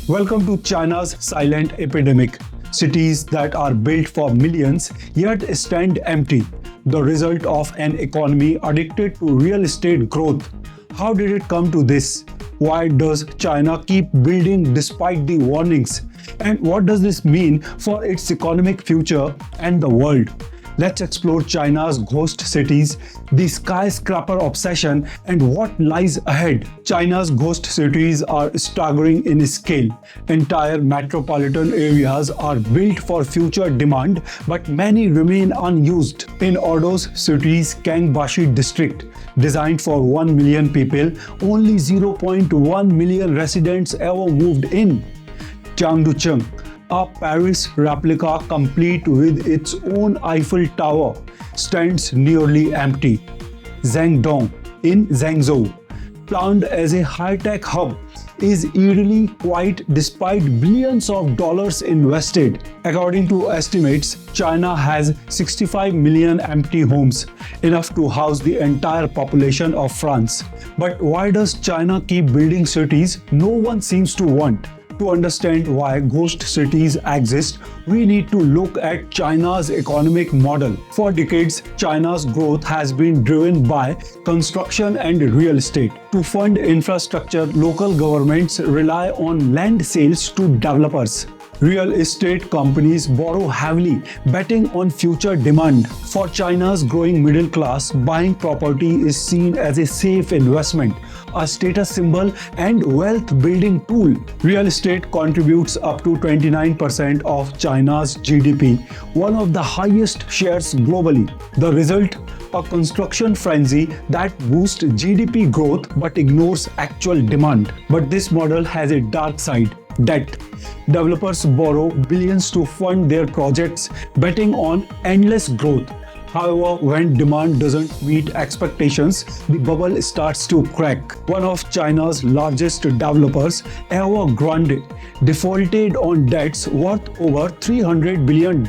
Welcome to China's silent epidemic. Cities that are built for millions yet stand empty. The result of an economy addicted to real estate growth. How did it come to this? Why does China keep building despite the warnings? And what does this mean for its economic future and the world? Let's explore China's ghost cities, the skyscraper obsession, and what lies ahead. China's ghost cities are staggering in scale. Entire metropolitan areas are built for future demand, but many remain unused. In Ordos city's Kangbashi District, designed for 1 million people, only 0.1 million residents ever moved in. Tianducheng, a Paris replica complete with its own Eiffel Tower, stands nearly empty. Zhengdong in Zhengzhou, planned as a high-tech hub, is eerily quiet despite billions of dollars invested. According to estimates, China has 65 million empty homes, enough to house the entire population of France. But why does China keep building cities no one seems to want? To understand why ghost cities exist, we need to look at China's economic model. For decades, China's growth has been driven by construction and real estate. To fund infrastructure, local governments rely on land sales to developers. Real estate companies borrow heavily, betting on future demand. For China's growing middle class, buying property is seen as a safe investment, a status symbol, and wealth-building tool. Real estate contributes up to 29% of China's GDP, one of the highest shares globally. The result? A construction frenzy that boosts GDP growth but ignores actual demand. But this model has a dark side: debt. Developers borrow billions to fund their projects, betting on endless growth. However, when demand doesn't meet expectations, the bubble starts to crack. One of China's largest developers, Evergrande, defaulted on debts worth over $300 billion.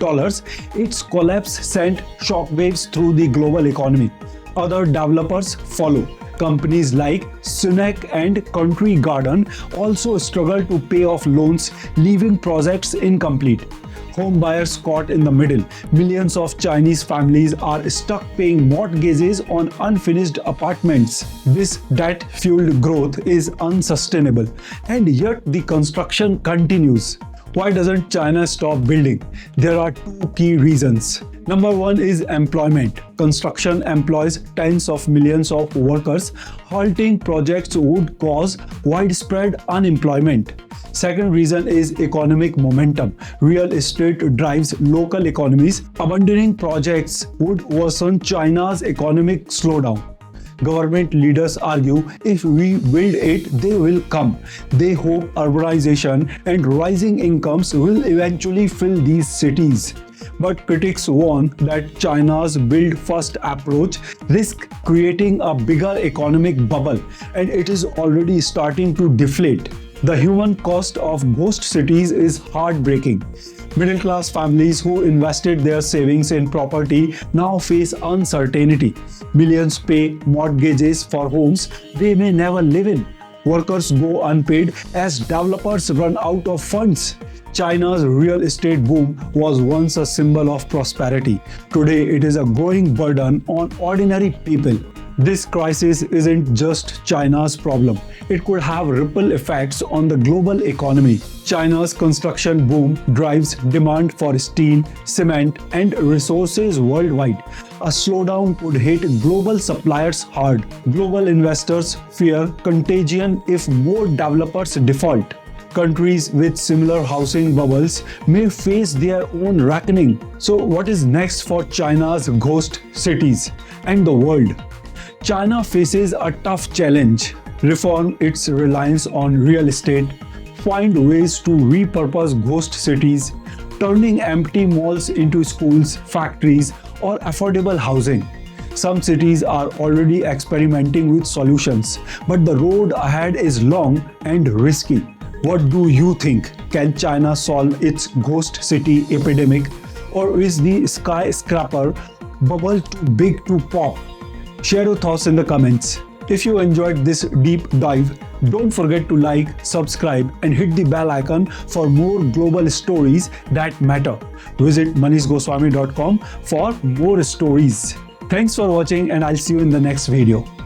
Its collapse sent shockwaves through the global economy. Other developers follow. Companies like Sunac and Country Garden also struggle to pay off loans, leaving projects incomplete. Home buyers caught in the middle. Millions of Chinese families are stuck paying mortgages on unfinished apartments. This debt-fueled growth is unsustainable, and yet the construction continues. Why doesn't China stop building? There are two key reasons. Number one is employment. Construction employs tens of millions of workers. Halting projects would cause widespread unemployment. Second reason is economic momentum. Real estate drives local economies. Abandoning projects would worsen China's economic slowdown. Government leaders argue if we build it, they will come. They hope urbanization and rising incomes will eventually fill these cities. But critics warn that China's build-first approach risks creating a bigger economic bubble, and it is already starting to deflate. The human cost of ghost cities is heartbreaking. Middle-class families who invested their savings in property now face uncertainty. Millions pay mortgages for homes they may never live in. Workers go unpaid as developers run out of funds. China's real estate boom was once a symbol of prosperity. Today, it is a growing burden on ordinary people. This crisis isn't just China's problem. It could have ripple effects on the global economy. China's construction boom drives demand for steel, cement, and resources worldwide. A slowdown could hit global suppliers hard. Global investors fear contagion if more developers default. Countries with similar housing bubbles may face their own reckoning. So what is next for China's ghost cities and the world? China faces a tough challenge: reform its reliance on real estate, find ways to repurpose ghost cities, turning empty malls into schools, factories, or affordable housing. Some cities are already experimenting with solutions, but the road ahead is long and risky. What do you think? Can China solve its ghost city epidemic, or is the skyscraper bubble too big to pop? Share your thoughts in the comments. If you enjoyed this deep dive, Don't forget to like, subscribe, and hit the bell icon for more global stories that matter. Visit manishgoswami.com for more stories. Thanks for watching, and I'll see you in the next video.